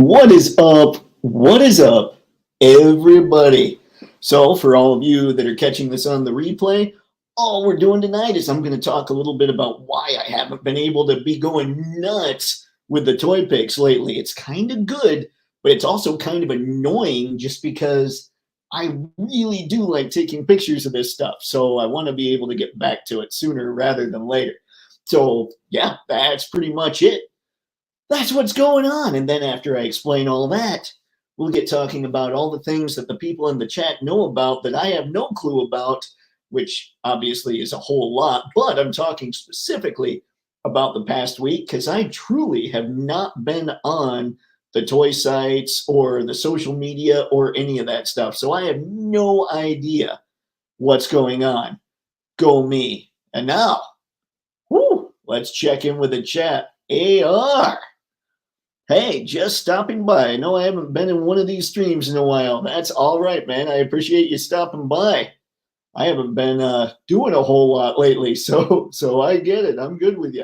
What is up? What is up, everybody? So, for all of you that are catching this on the replay, all we're doing tonight is I'm going to talk a little bit about why I haven't been able to be going nuts with the Toypixx lately. It's kind of good, but it's also kind of annoying just because I really do like taking pictures of this stuff. So, I want to be able to get back to it sooner rather than later. So, yeah, that's pretty much it. That's what's going on. And then after I explain all that, we'll get talking about all the things that the people in the chat know about that I have no clue about, which obviously is a whole lot. But I'm talking specifically about the past week because I truly have not been on the toy sites or the social media or any of that stuff. So I have no idea what's going on. Go me. And now, let's check in with the chat. AR. Hey, just stopping by. I know I haven't been in one of these streams in a while. That's all right, man. I appreciate you stopping by. I haven't been doing a whole lot lately, so I get it. I'm good with you.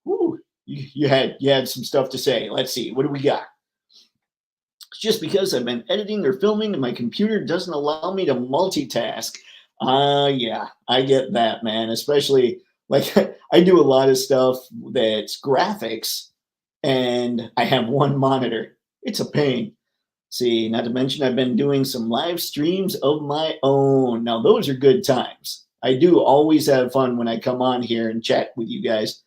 Woo. You had some stuff to say. Let's see. What do we got? It's just because I've been editing or filming and my computer doesn't allow me to multitask. Yeah, I get that, man. Especially like I do a lot of stuff that's graphics. And I have one monitor. It's a pain. See, not to mention I've been doing some live streams of my own. Now, those are good times. I do always have fun when I come on here and chat with you guys.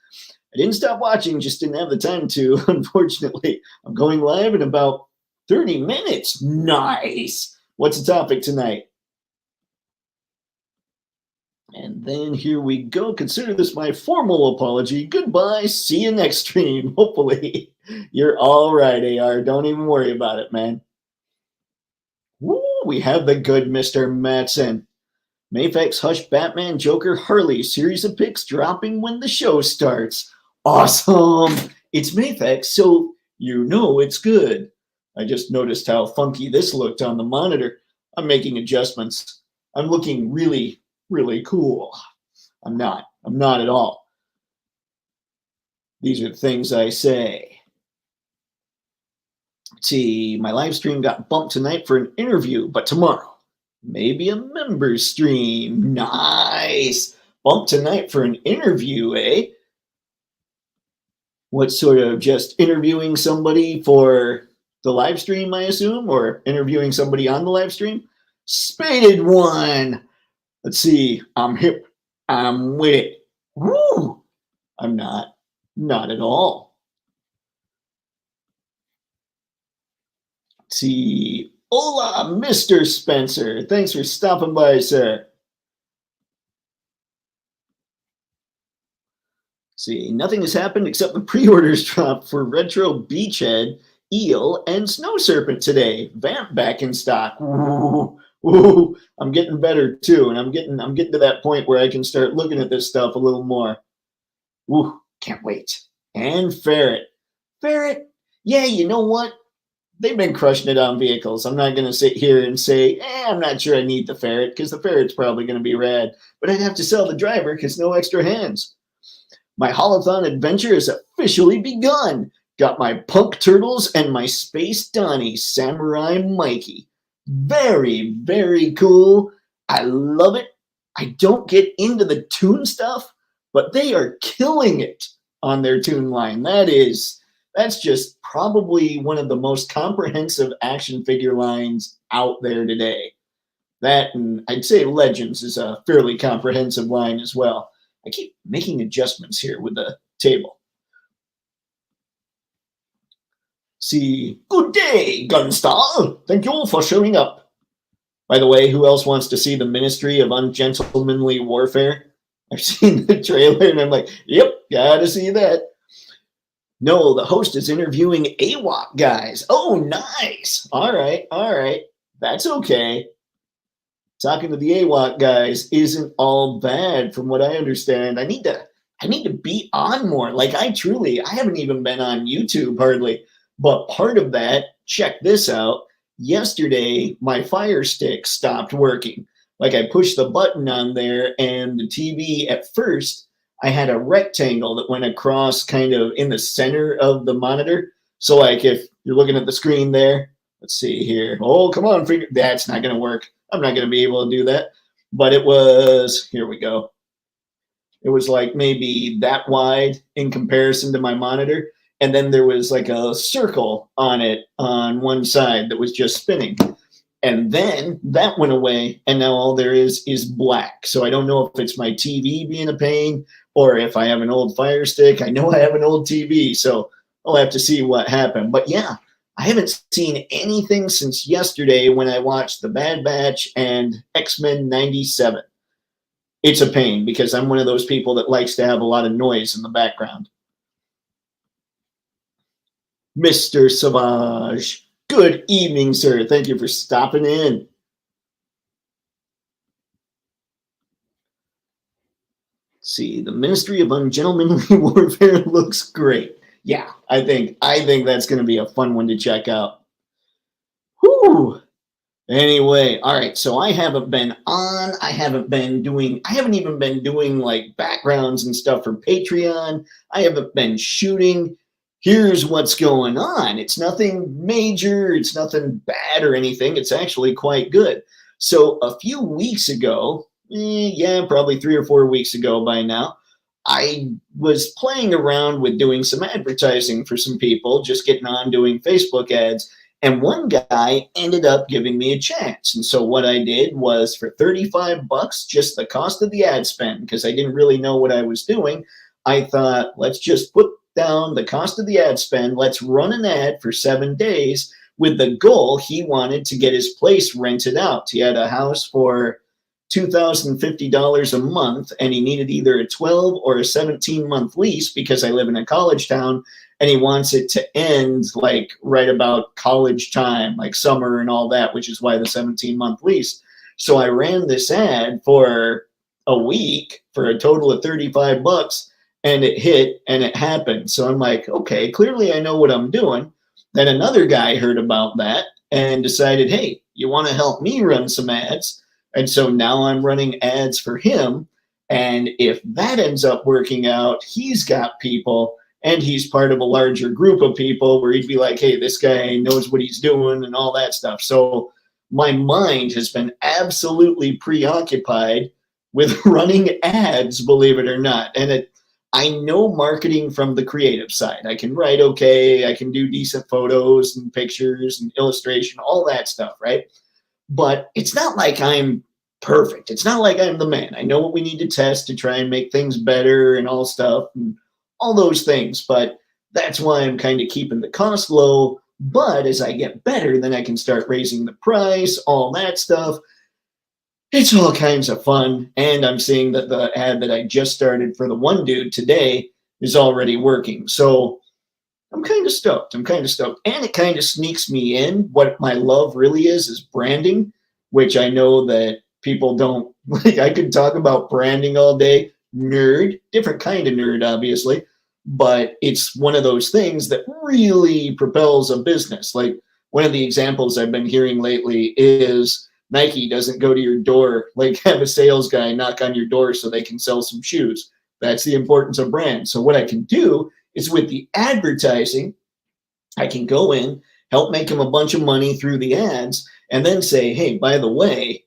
I didn't stop watching, just didn't have the time to, unfortunately. I'm going live in about 30 minutes. Nice. What's the topic tonight? And then here we go. Consider this my formal apology. Goodbye. See you next stream. Hopefully you're all right, AR. Don't even worry about it, man. Woo, we have the good Mr. Matson. Mayfex, Hush, Batman, Joker, Harley. Series of pics dropping when the show starts. Awesome. It's Mayfex, so you know it's good. I just noticed how funky this looked on the monitor. I'm making adjustments. I'm looking really cool. I'm not at all. These are things I say. Let's see, my live stream got bumped tonight for an interview, but tomorrow, maybe a members stream. Nice. Bumped tonight for an interview, eh? What sort of just interviewing somebody for the live stream, I assume, or interviewing somebody on the live stream? Spaded one. Let's see, I'm hip, I'm with it. Woo! I'm not at all. Let's see, hola, Mr. Spencer. Thanks for stopping by, sir. Let's see, nothing has happened except the pre-orders dropped for Retro Beachhead, Eel, and Snow Serpent today. Vamp back in stock. Ooh. Ooh, I'm getting better too, and I'm getting to that point where I can start looking at this stuff a little more. Ooh, can't wait. And Ferret. Yeah, you know what? They've been crushing it on vehicles. I'm not going to sit here and say, I'm not sure I need the Ferret, because the Ferret's probably going to be rad. But I'd have to sell the driver because no extra hands. My Holothon adventure has officially begun. Got my Punk Turtles and my Space Donnie, Samurai Mikey. Very cool. I love it. I don't get into the toon stuff, but they are killing it on their toon line. That's just probably one of the most comprehensive action figure lines out there today. That, and I'd say Legends is a fairly comprehensive line as well. I keep making adjustments here with the table. See, good day, Gunstar. Thank you all for showing up. By the way, who else wants to see the Ministry of Ungentlemanly Warfare? I've seen the trailer and I'm like, yep, gotta see that. No, the host is interviewing AWOC guys. Oh, nice. All right. That's okay. Talking to the AWOC guys isn't all bad from what I understand. I need to be on more. Like I haven't even been on YouTube hardly. But part of that, check this out. Yesterday, my Fire Stick stopped working. Like I pushed the button on there and the TV at first, I had a rectangle that went across kind of in the center of the monitor. So like if You're looking at the screen there. Let's see here. Oh, come on, finger. That's not going to work. I'm not going to be able to do that. But it was, here we go. It was like maybe that wide in comparison to my monitor. And then there was like a circle on it on one side that was just spinning. And then that went away, and now all there is black. So I don't know if it's my TV being a pain or if I have an old Fire Stick. I know I have an old TV, so I'll have to see what happened. But yeah, I haven't seen anything since yesterday when I watched The Bad Batch and X-Men 97. It's a pain because I'm one of those people that likes to have a lot of noise in the background. Mr. Savage. Good evening, sir. Thank you for stopping in. Let's see, the Ministry of Ungentlemanly Warfare looks great. Yeah, I think that's going to be a fun one to check out. Whew. Anyway, all right, so I haven't been on, I haven't even been doing like backgrounds and stuff for Patreon. I haven't been shooting. Here's what's going on. It's nothing major, it's nothing bad or anything. It's actually quite good. So a few weeks ago, probably 3 or 4 weeks ago by now, I was playing around with doing some advertising for some people, just getting on doing Facebook ads. And one guy ended up giving me a chance. And so what I did was for $35, just the cost of the ad spend, because I didn't really know what I was doing, I thought, let's just put down the cost of the ad spend. Let's run an ad for 7 days with the goal he wanted to get his place rented out. He had a house for $2,050 a month, and he needed either a 12 or a 17-month lease because I live in a college town, and he wants it to end like right about college time, like summer and all that, which is why the 17-month lease. So I ran this ad for a week for a total of $35, and it hit and it happened. So I'm like, okay, clearly I know what I'm doing. Then another guy heard about that and decided, hey, you want to help me run some ads? And so now I'm running ads for him. And if that ends up working out, he's got people and he's part of a larger group of people where he'd be like, hey, this guy knows what he's doing and all that stuff. So my mind has been absolutely preoccupied with running ads, believe it or not. And I know marketing from the creative side. I can write okay, I can do decent photos and pictures and illustration, all that stuff, right? But it's not like I'm perfect. It's not like I'm the man. I know what we need to test to try and make things better and all stuff and all those things. But that's why I'm kind of keeping the cost low. But as I get better, then I can start raising the price, all that stuff. It's all kinds of fun. And I'm seeing that the ad that I just started for the one dude today is already working. So I'm kind of stoked. And it kind of sneaks me in. What my love really is branding, which I know that people don't like. I could talk about branding all day. Nerd, different kind of nerd, obviously. But it's one of those things that really propels a business. Like one of the examples I've been hearing lately is Nike doesn't go to your door, like have a sales guy knock on your door so they can sell some shoes. That's the importance of brand. So what I can do is with the advertising, I can go in, help make them a bunch of money through the ads, and then say, hey, by the way,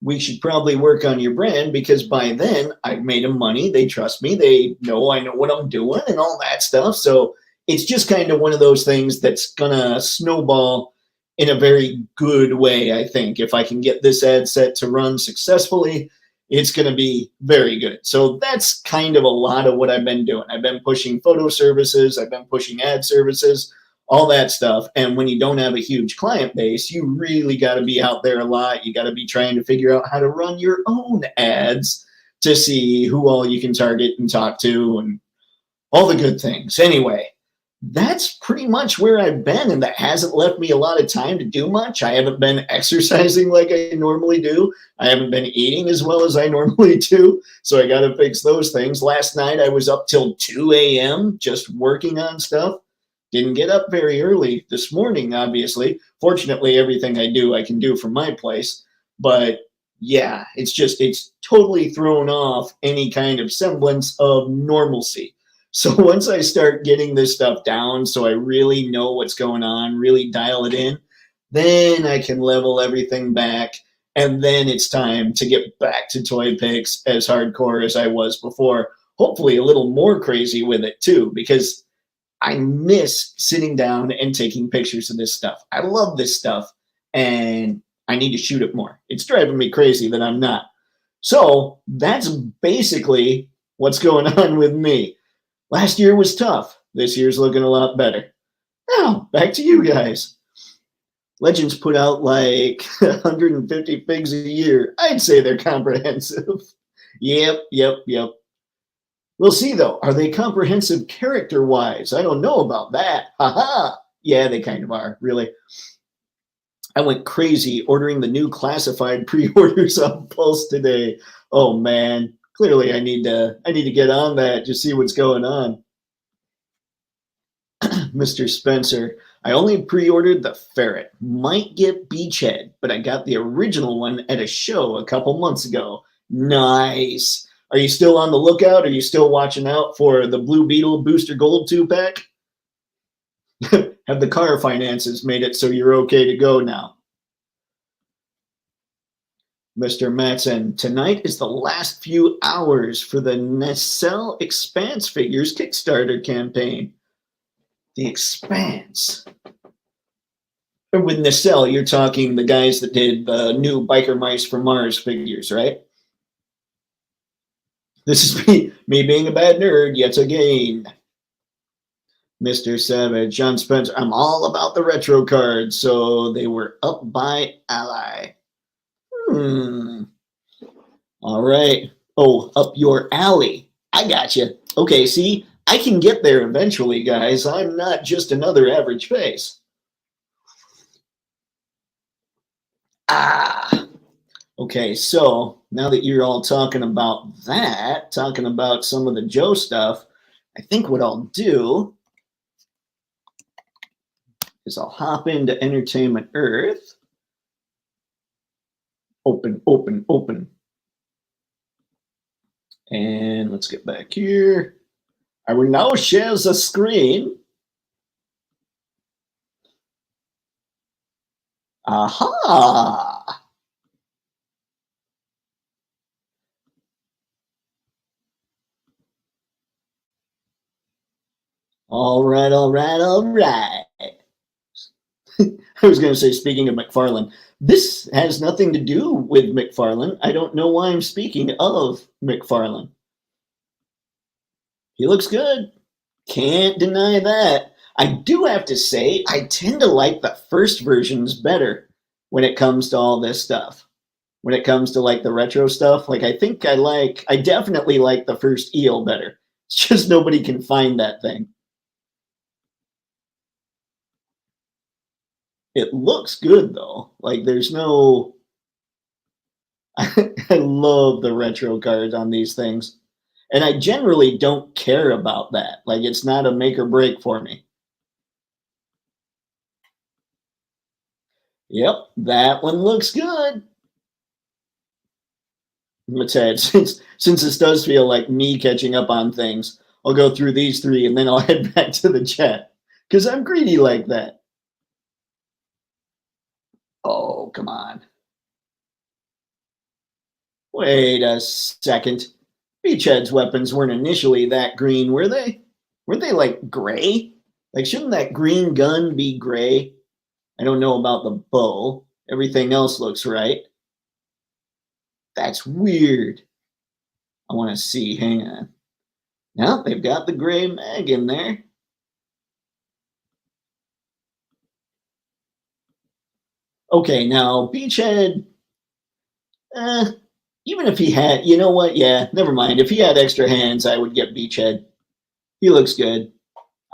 we should probably work on your brand because by then I've made them money. They trust me. They know I know what I'm doing and all that stuff. So it's just kind of one of those things that's going to snowball in a very good way, I think. If I can get this ad set to run successfully, it's going to be very good. So that's kind of a lot of what I've been doing. I've been pushing photo services. I've been pushing ad services, all that stuff. And when you don't have a huge client base, you really got to be out there a lot. You got to be trying to figure out how to run your own ads to see who all you can target and talk to and all the good things. Anyway, that's pretty much where I've been, and that hasn't left me a lot of time to do much. I haven't been exercising like I normally do. I haven't been eating as well as I normally do, so I got to fix those things. Last night, I was up till 2 a.m. just working on stuff. Didn't get up very early this morning, obviously. Fortunately, everything I do, I can do from my place. But yeah, it's totally thrown off any kind of semblance of normalcy. So once I start getting this stuff down, so I really know what's going on, really dial it in, then I can level everything back. And then it's time to get back to Toypixx as hardcore as I was before. Hopefully a little more crazy with it too, because I miss sitting down and taking pictures of this stuff. I love this stuff and I need to shoot it more. It's driving me crazy that I'm not. So that's basically what's going on with me. Last year was tough. This year's looking a lot better. Now, back to you guys. Legends put out like 150 figs a year. I'd say they're comprehensive. Yep. We'll see though. Are they comprehensive character-wise? I don't know about that. Haha. Yeah, they kind of are, really. I went crazy ordering the new classified pre-orders on Pulse today. Oh man, clearly I need to get on that to see what's going on. Mr. Spencer, I only pre-ordered the ferret. Might get Beachhead, but I got the original one at a show a couple months ago. Nice. Are you still on the lookout? Are you still watching out for the Blue Beetle Booster Gold 2-pack? Have the car finances made it so you're okay to go now? Mr. Matson, tonight is the last few hours for the Nacelle Expanse Figures Kickstarter campaign. The Expanse. With Nacelle, you're talking the guys that did the new Biker Mice from Mars figures, right? This is me being a bad nerd yet again. Mr. Savage, John Spencer, I'm all about the retro cards, so they were up by Ally. All right. Oh, up your alley. I got you. Okay, see, I can get there eventually, guys. I'm not just another average face. Okay, so now that you're all talking about that, talking about some of the Joe stuff, I think what I'll do is I'll hop into Entertainment Earth. Open. And let's get back here. I will now share the screen. Aha! All right. I was going to say, speaking of McFarlane, this has nothing to do with McFarlane. I don't know why I'm speaking of McFarlane. He looks good. Can't deny that. I do have to say, I tend to like the first versions better when it comes to all this stuff. When it comes to like the retro stuff, like I definitely like the first eel better. It's just nobody can find that thing. It looks good though. Like there's no, I love the retro cards on these things. And I generally don't care about that. Like it's not a make or break for me. Yep, that one looks good. Let's say since this does feel like me catching up on things, I'll go through these three and then I'll head back to the chat because I'm greedy like that. Oh, come on. Wait a second. Beachhead's weapons weren't initially that green, were they? Weren't they like gray? Like, shouldn't that green gun be gray? I don't know about the bow. Everything else looks right. That's weird. I want to see. Hang on. Now they've got the gray mag in there. Okay, now Beachhead, even if he had, you know what? Yeah, never mind. If he had extra hands, I would get Beachhead. He looks good.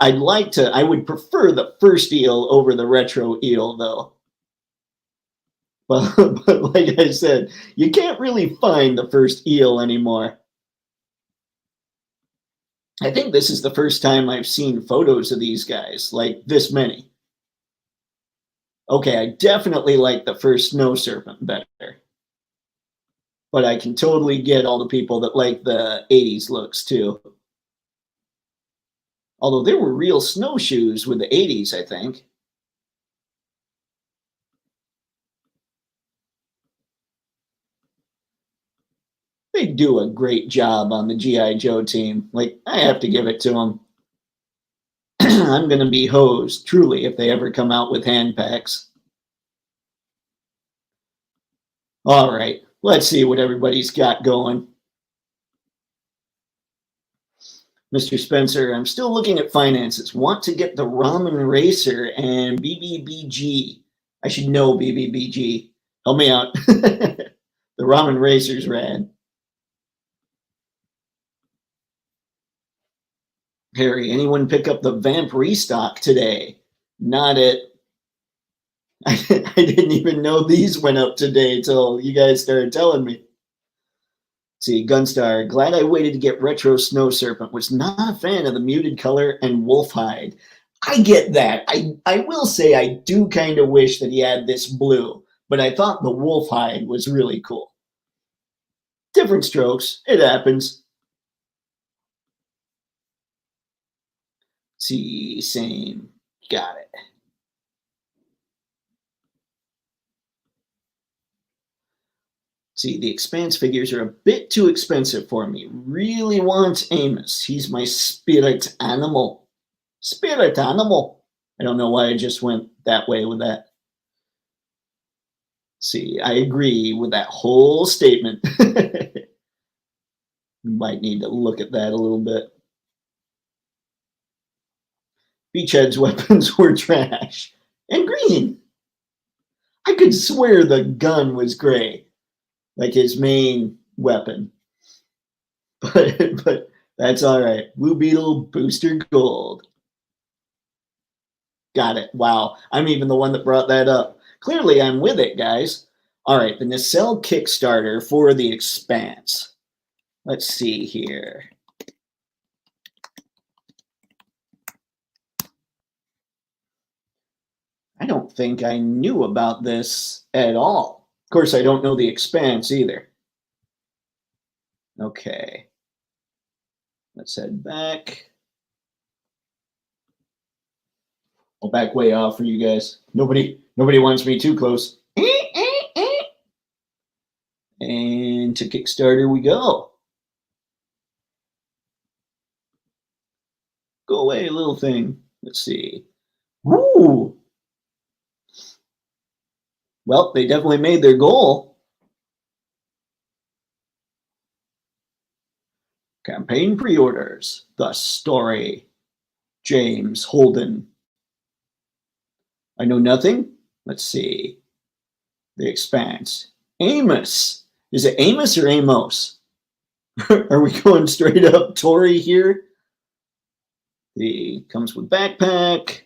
I would prefer the first eel over the retro eel, though. But like I said, you can't really find the first eel anymore. I think this is the first time I've seen photos of these guys, like this many. Okay, I definitely like the first snow serpent better. But I can totally get all the people that like the 80s looks too. Although there were real snowshoes with the 80s, I think. They do a great job on the G.I. Joe team. Like, I have to give it to them. I'm going to be hosed, truly, if they ever come out with hand packs. All right, let's see what everybody's got going. Mr. Spencer, I'm still looking at finances. Want to get the Ramen Racer and BBBG. I should know BBBG. Help me out. The Ramen Racer's rad. Harry, anyone pick up the Vamp restock today? Not it. I didn't even know these went up today till you guys started telling me. See, Gunstar, glad I waited to get Retro Snow Serpent. Was not a fan of the muted color and wolf hide. I get that. I will say I do kind of wish that he had this blue, but I thought the wolf hide was really cool. Different strokes. It happens. See, same. Got it. See, the Expanse figures are a bit too expensive for me. Really want Amos. He's my spirit animal. Spirit animal. I don't know why I just went that way with that. See, I agree with that whole statement. Might need to look at that a little bit. Beachhead's weapons were trash. And green. I could swear the gun was gray, like his main weapon. But that's all right. Blue Beetle, Booster Gold. Got it. Wow. I'm even the one that brought that up. Clearly, I'm with it, guys. All right, the Nacelle Kickstarter for the Expanse. Let's see here. I don't think I knew about this at all. Of course, I don't know the Expanse either. Okay. Let's head back. I'll back way off for you guys. Nobody wants me too close. And to Kickstarter we go. Go away, little thing. Let's see. Woo! Well, they definitely made their goal. Campaign pre-orders. The story. James Holden. I know nothing. Let's see. The Expanse. Amos. Is it Amos or Amos? Are we going straight up Tory here? The comes with backpack.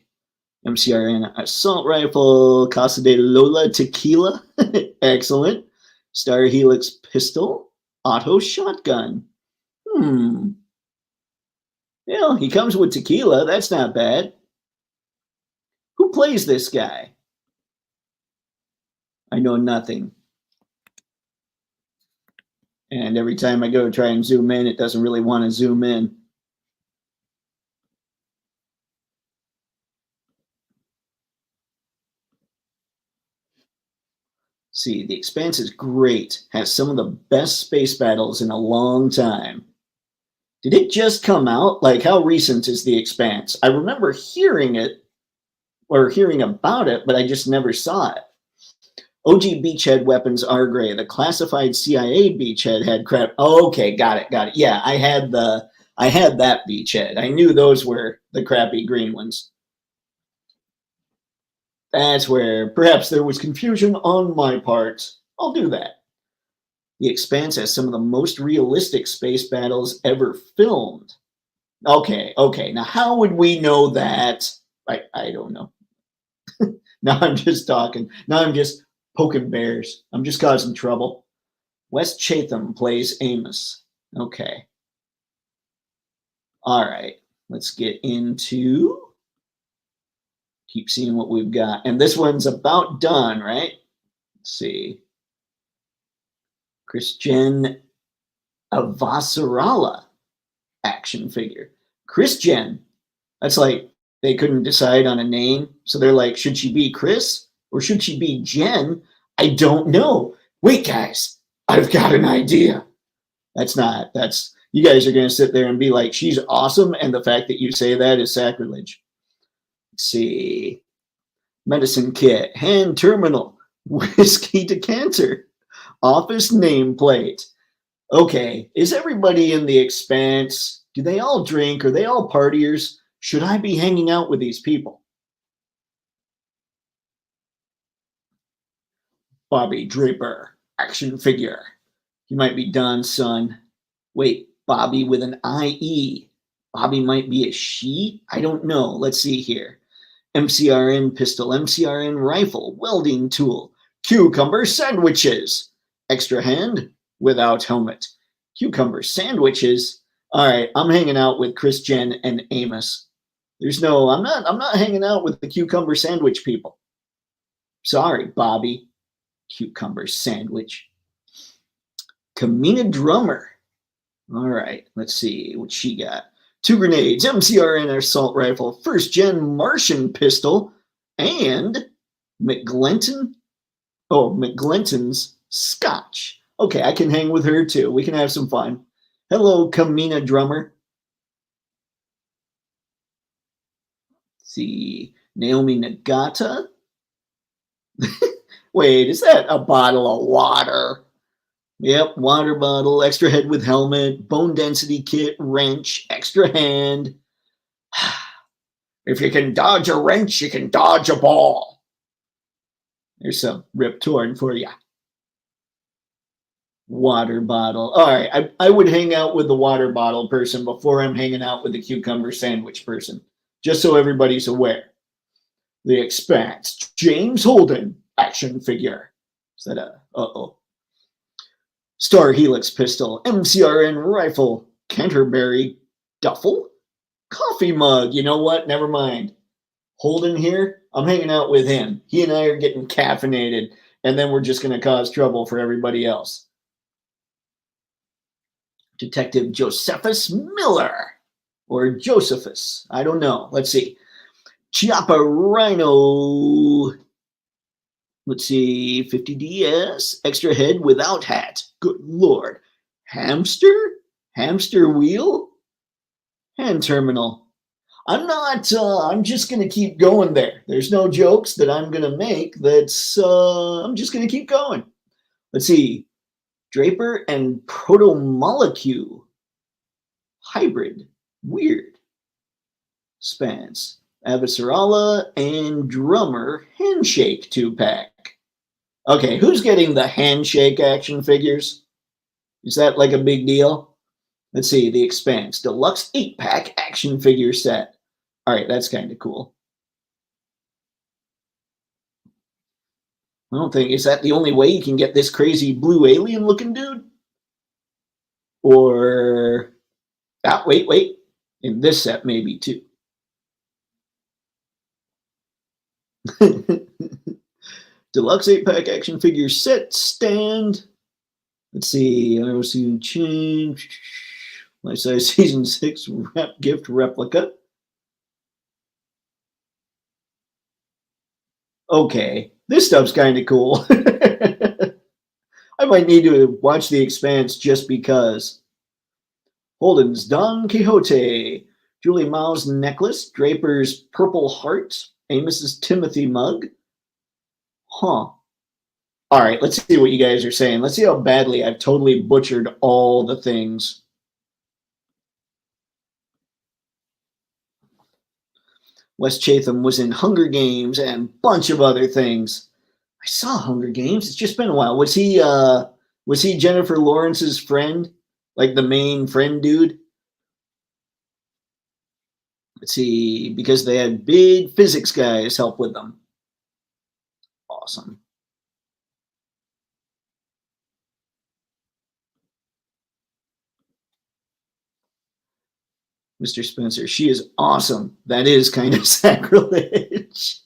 MCRN assault rifle, Casa de Lola tequila, excellent. Star Helix pistol, auto shotgun. Yeah, he comes with tequila. That's not bad. Who plays this guy? I know nothing. And every time I go to try and zoom in, it doesn't really want to zoom in. See, the Expanse is great. Has some of the best space battles in a long time. Did it just come out? Like, how recent is the Expanse? I remember hearing it or hearing about it, but I just never saw it. OG beachhead weapons are gray. The classified CIA beachhead had crap. Oh, okay, got it. Yeah, I had that beachhead. I knew those were the crappy green ones. That's where perhaps there was confusion on my part. I'll do that. The Expanse has some of the most realistic space battles ever filmed. Okay. Now, how would we know that? I don't know. Now I'm just talking. Now I'm just poking bears. I'm just causing trouble. Wes Chatham plays Amos. Okay. All right. Let's get into... Keep seeing what we've got. And this one's about done, right? Let's see. Christian Avasarala action figure. Christian. That's like they couldn't decide on a name. So they're like, should she be Chris or should she be Jen? I don't know. Wait, guys, I've got an idea. That's you guys are going to sit there and be like, she's awesome. And the fact that you say that is sacrilege. Let's see. Medicine kit, hand terminal, whiskey decanter, office nameplate. Okay, is everybody in the Expanse? Do they all drink? Are they all partiers? Should I be hanging out with these people? Bobby Draper, action figure. You might be done, son. Wait, Bobby with an IE. Bobby might be a she? I don't know. Let's see here. MCRN pistol, MCRN rifle, welding tool, cucumber sandwiches, extra hand without helmet, cucumber sandwiches. All right, I'm hanging out with Chris, Jen, and Amos. I'm not hanging out with the cucumber sandwich people. Sorry, Bobby. Cucumber sandwich. Kamina drummer. All right, let's see what she got. 2 grenades, MCRN assault rifle, first gen Martian pistol, and McGlinton's scotch. Okay, I can hang with her too. We can have some fun. Hello, Kamina drummer. Let's see, Naomi Nagata. Wait, is that a bottle of water? Yep, water bottle, extra head with helmet, bone density kit, wrench, extra hand. If you can dodge a wrench, you can dodge a ball. There's some Rip Torn for you. Water bottle. All right, I would hang out with the water bottle person before I'm hanging out with the cucumber sandwich person, just so everybody's aware. The Expanse, James Holden, action figure. Is that a, Star Helix pistol, MCRN rifle, Canterbury duffel, coffee mug. You know what? Never mind. Holden here, I'm hanging out with him. He and I are getting caffeinated, and then we're just going to cause trouble for everybody else. Detective Josephus Miller, or Josephus. I don't know. Let's see. Chiappa Rhino. Let's see, 50 DS, extra head without hat. Good Lord. Hamster? Hamster wheel? Hand terminal. I'm just going to keep going there. There's no jokes that I'm going to make. I'm just going to keep going. Let's see. Draper and proto-molecule. Hybrid. Weird. Spans. Avasarala and drummer handshake 2-pack. Okay, who's getting the handshake action figures? Is that like a big deal? Let's see, the Expanse deluxe 8-pack action figure set. All right, that's kind of cool. I don't think, is that the only way you can get this crazy blue alien looking dude? Or, wait, in this set maybe too. Deluxe 8-pack action figure set stand. Let's see. I see change. Life size season 6 gift replica. Okay, this stuff's kind of cool. I might need to watch The Expanse just because. Holden's Don Quixote. Julie Mao's necklace. Draper's purple heart. Amos's Timothy mug. Huh. All right, let's see what you guys are saying. Let's see how badly I've totally butchered all the things. Wes Chatham was in Hunger Games and a bunch of other things. I saw Hunger Games. It's just been a while. Was he Jennifer Lawrence's friend? Like the main friend dude? Let's see, because they had big physics guys help with them. Awesome. Mr. Spencer, she is awesome. That is kind of sacrilege.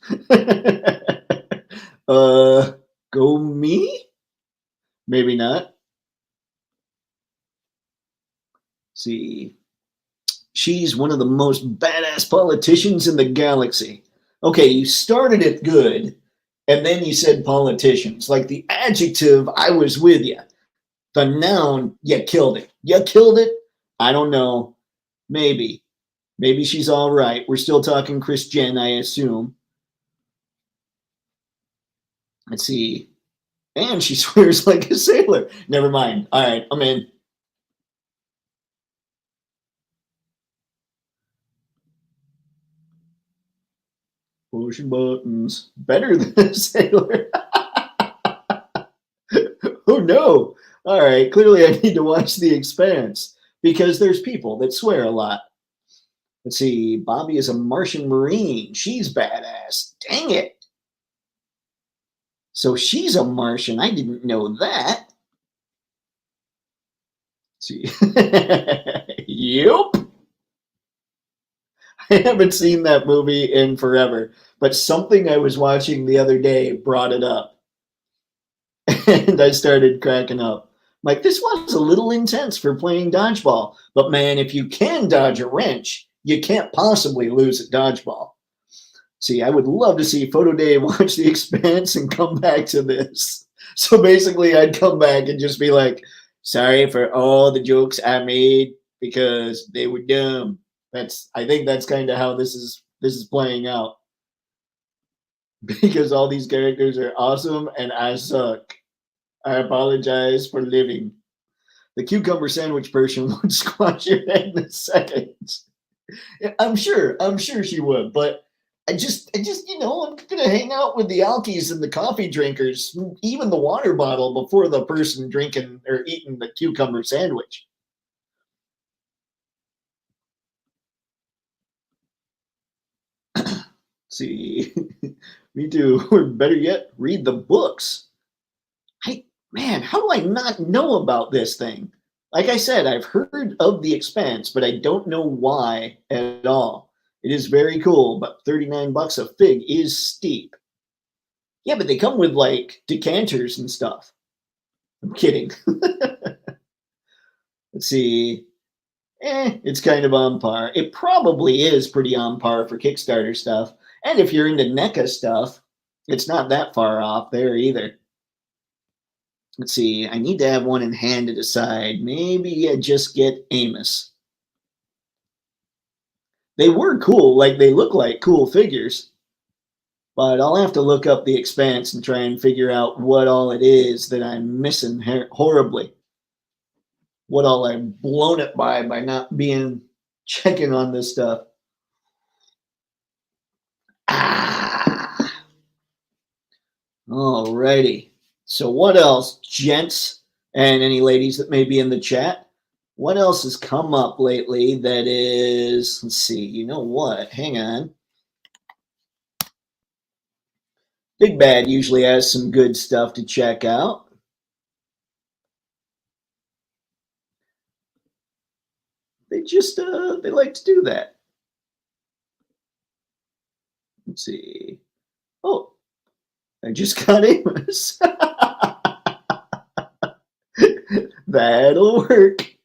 Go me? Maybe not. Let's see. She's one of the most badass politicians in the galaxy. Okay, you started it good, and then you said politicians. Like the adjective, I was with you. The noun, you killed it. You killed it? I don't know. Maybe. Maybe she's all right. We're still talking Chris Jen, I assume. Let's see. And she swears like a sailor. Never mind. All right, I'm in. Pushing buttons. Better than a sailor. Oh no. All right, clearly I need to watch The Expanse because there's people that swear a lot. Let's see. Bobby is a Martian Marine. She's badass. Dang it. So she's a Martian. I didn't know that. Let's see. Yep. I haven't seen that movie in forever, but something I was watching the other day brought it up. And I started cracking up. Like, this was a little intense for playing dodgeball, but man, if you can dodge a wrench, you can't possibly lose at dodgeball. See, I would love to see Photo Day watch The Expanse and come back to this. So basically, I'd come back and just be like, sorry for all the jokes I made because they were dumb. I think that's kind of how this is playing out. Because all these characters are awesome and I suck. I apologize for living. The cucumber sandwich person would squash your head in a second. I'm sure she would, but I just, I'm gonna hang out with the alkies and the coffee drinkers, even the water bottle before the person drinking or eating the cucumber sandwich. See, me too. Or better yet, read the books. Man, how do I not know about this thing? Like I said, I've heard of The Expanse, but I don't know why at all. It is very cool, but 39 bucks a fig is steep. Yeah, but they come with like decanters and stuff. I'm kidding. Let's see. It's kind of on par. It probably is pretty on par for Kickstarter stuff. And if you're into NECA stuff, it's not that far off there either. Let's see. I need to have one in hand to decide. Maybe I just get Amos. They were cool. Like, they look like cool figures. But I'll have to look up The Expanse and try and figure out what all it is that I'm missing horribly. What all I've blown it by not being checking on this stuff. Alrighty. So what else, gents, and any ladies that may be in the chat? What else has come up lately that is, let's see, you know what? Hang on. Big Bad usually has some good stuff to check out. They just, they like to do that. Let's see. Oh, I just got Amos. That'll work.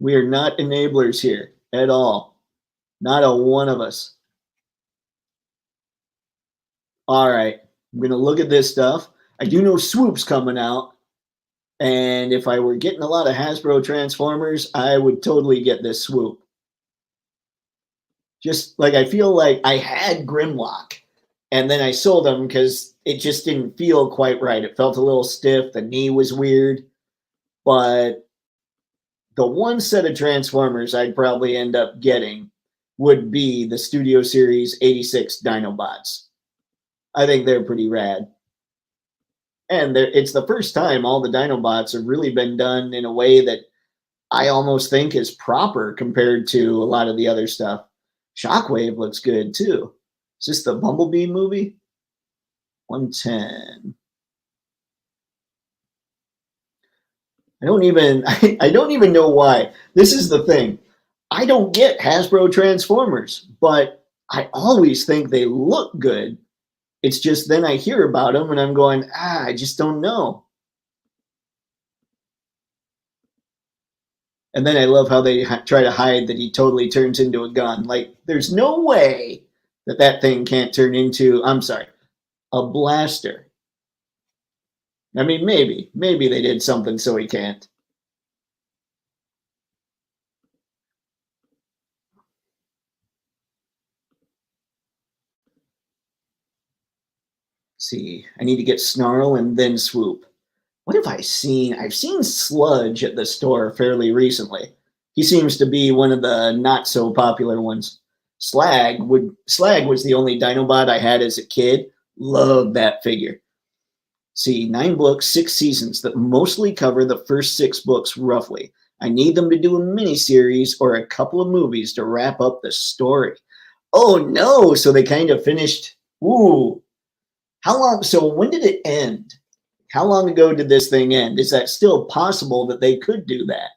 We are not enablers here at all. Not a one of us. All right. I'm going to look at this stuff. I do know Swoop's coming out. And if I were getting a lot of Hasbro Transformers, I would totally get this Swoop. Just like I feel like I had Grimlock. And then I sold him because it just didn't feel quite right. It felt a little stiff. The knee was weird. But the one set of Transformers I'd probably end up getting would be the Studio Series 86 Dinobots. I think they're pretty rad. And it's the first time all the Dinobots have really been done in a way that I almost think is proper compared to a lot of the other stuff. Shockwave looks good too. Is this the Bumblebee movie? 110. I don't even know why. This is the thing. I don't get Hasbro Transformers, but I always think they look good. It's just then I hear about them and I'm going, I just don't know. And then I love how they try to hide that he totally turns into a gun. Like, there's no way that that thing can't turn into, I'm sorry, a blaster. I mean, maybe they did something so he can't. See, I need to get Snarl and then Swoop. What have I seen? I've seen Sludge at the store fairly recently. He seems to be one of the not so popular ones. Slag was the only Dinobot I had as a kid. Loved that figure. See, 9 books, 6 seasons that mostly cover the first 6 books roughly. I need them to do a miniseries or a couple of movies to wrap up the story. Oh no! So they kind of finished. Ooh. How long? So when did it end? How long ago did this thing end? Is that still possible that they could do that?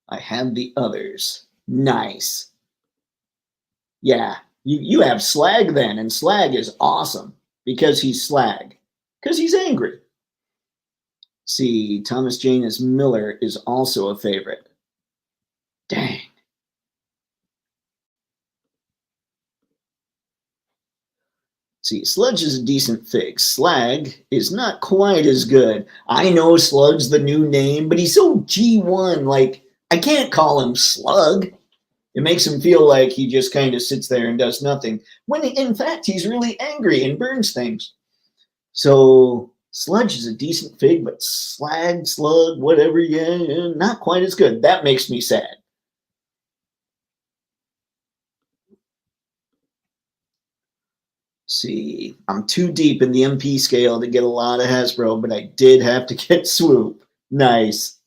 I have the others. Nice. Yeah, you have Slag then, and Slag is awesome because he's Slag. Because he's angry. See, Thomas Jane as Miller is also a favorite. Dang. See, Sludge is a decent fix. Slag is not quite as good. I know Slug's the new name, but he's so G1, like, I can't call him Slug. It makes him feel like he just kind of sits there and does nothing, when in fact he's really angry and burns things. So Sludge is a decent fig, but Slag, Slug, whatever, yeah, not quite as good. That makes me sad. See, I'm too deep in the MP scale to get a lot of Hasbro, but I did have to get Swoop. Nice.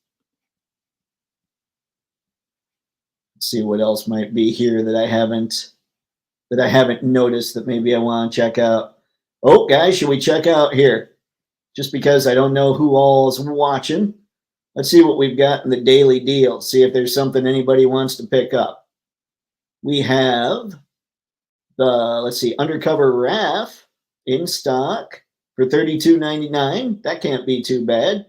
Let's see what else might be here that I haven't noticed that maybe I want to check out. Oh, guys, should we check out here? Just because I don't know who all is watching. Let's see what we've got in the daily deal. See if there's something anybody wants to pick up. We have the, let's see, Undercover Raph in stock for $32.99. That can't be too bad.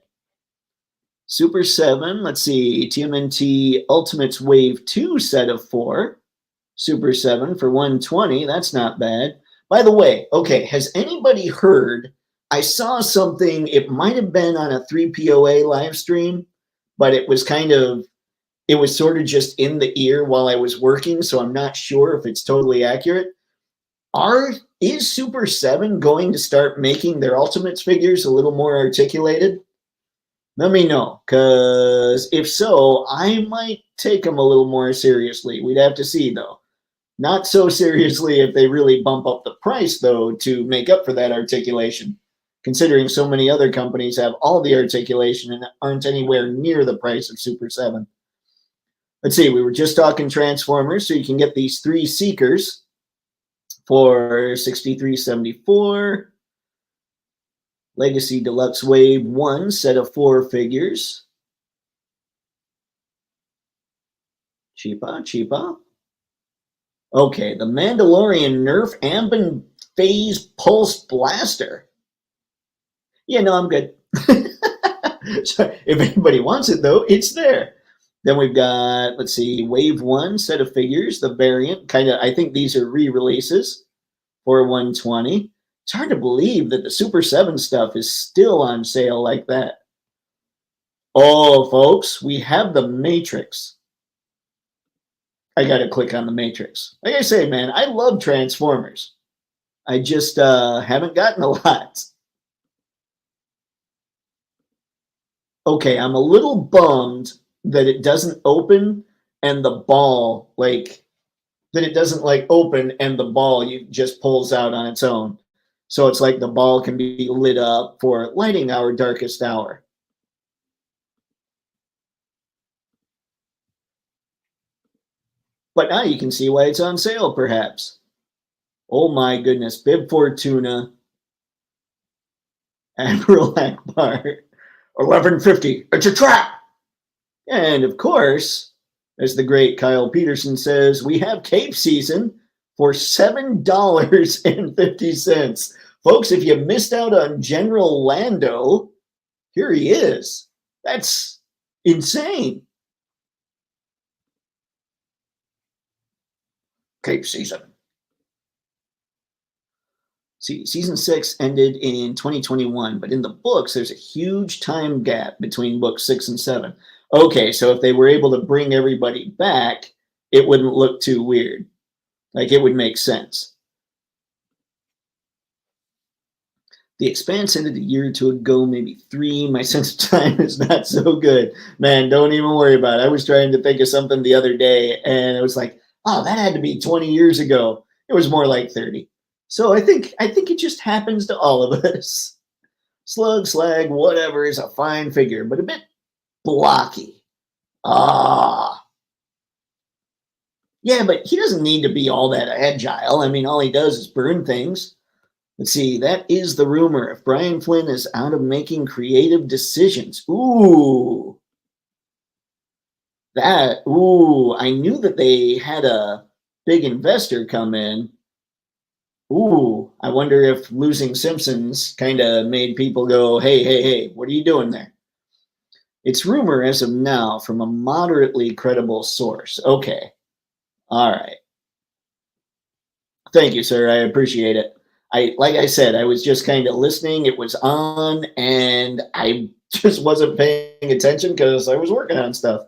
Super 7, let's see, TMNT Ultimates Wave 2 set of 4. Super 7 for $120. That's not bad. By the way, okay, has anybody heard? I saw something, it might have been on a 3POA live stream, but it was sort of just in the ear while I was working, so I'm not sure if it's totally accurate. Is Super 7 going to start making their Ultimates figures a little more articulated? Let me know, because if so, I might take them a little more seriously. We'd have to see, though. Not so seriously if they really bump up the price, though, to make up for that articulation, considering so many other companies have all the articulation and aren't anywhere near the price of Super 7. Let's see, we were just talking Transformers, so you can get these 3 Seekers for $63.74. Legacy Deluxe Wave 1 set of 4 figures. Cheaper. Okay, the Mandalorian Nerf Ambon Phase Pulse Blaster. Yeah, no, I'm good. So if anybody wants it, though, it's there. Then we've got, let's see, Wave 1 set of figures, the variant. I think these are re-releases for $120. It's hard to believe that the Super 7 stuff is still on sale like that. Oh, folks, we have the Matrix. I got to click on the Matrix. Like I say, man, I love Transformers. I just haven't gotten a lot. Okay, I'm a little bummed that it doesn't open and the ball, that it doesn't open and the ball just pulls out on its own. So it's like the ball can be lit up for lighting our darkest hour. But now you can see why it's on sale, perhaps. Oh my goodness, Bib Fortuna, Admiral Akbar, 1150. It's a trap. And of course, as the great Kyle Peterson says, we have Cape Season for $7.50 Folks, if you missed out on General Lando, here he is. That's insane. Cape season. See, season 6 ended in 2021, but in the books, there's a huge time gap between books 6 and 7. Okay, so if they were able to bring everybody back, it wouldn't look too weird. Like, it would make sense. The Expanse ended a year or two ago, maybe 3. My sense of time is not so good. Man, don't even worry about it. I was trying to think of something the other day, and I was like, oh, that had to be 20 years ago. It was more like 30. So I think it just happens to all of us. Slug, slag, whatever is a fine figure, but a bit blocky. Yeah, but he doesn't need to be all that agile. I mean, all he does is burn things. Let's see, that is the rumor. If Brian Flynn is out of making creative decisions. Ooh. I knew that they had a big investor come in. Ooh, I wonder if losing Simpsons kind of made people go, hey, what are you doing there? It's rumor as of now from a moderately credible source. Okay. All right. Thank you, sir. I appreciate it. Like I said, I was just kind of listening. It was on, and I just wasn't paying attention because I was working on stuff.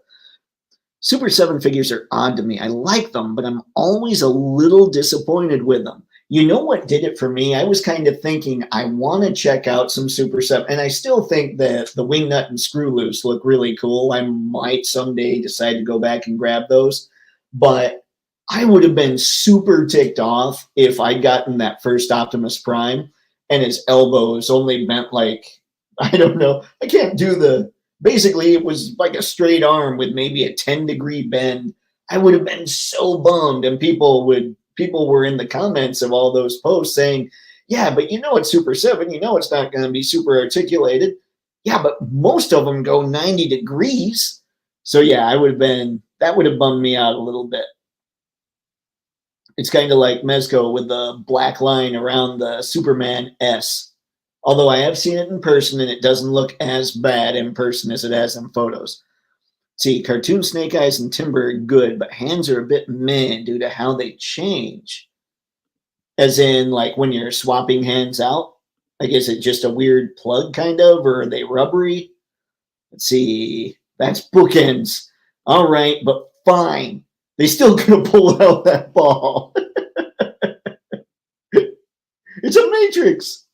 Super 7 figures are odd to me. I like them, but I'm always a little disappointed with them. You know what did it for me? I was kind of thinking I want to check out some Super 7, and I still think that the Wing Nut and Screw Loose look really cool. I might someday decide to go back and grab those, but I would have been super ticked off if I'd gotten that first Optimus Prime and his elbows only bent like, I don't know, I can't do basically it was like a straight arm with maybe a 10-degree bend. I would have been so bummed, and people were in the comments of all those posts saying, yeah, but you know it's Super 7, you know it's not going to be super articulated. Yeah, but most of them go 90 degrees. So yeah, that would have bummed me out a little bit. It's kind of like Mezco with the black line around the Superman S. Although I have seen it in person, and it doesn't look as bad in person as it has in photos. See, cartoon Snake Eyes and Timber are good, but hands are a bit meh due to how they change. As in, like, when you're swapping hands out? Like, is it just a weird plug, kind of, or are they rubbery? Let's see. That's bookends. All right, but fine. They still gonna pull out that ball. It's a Matrix.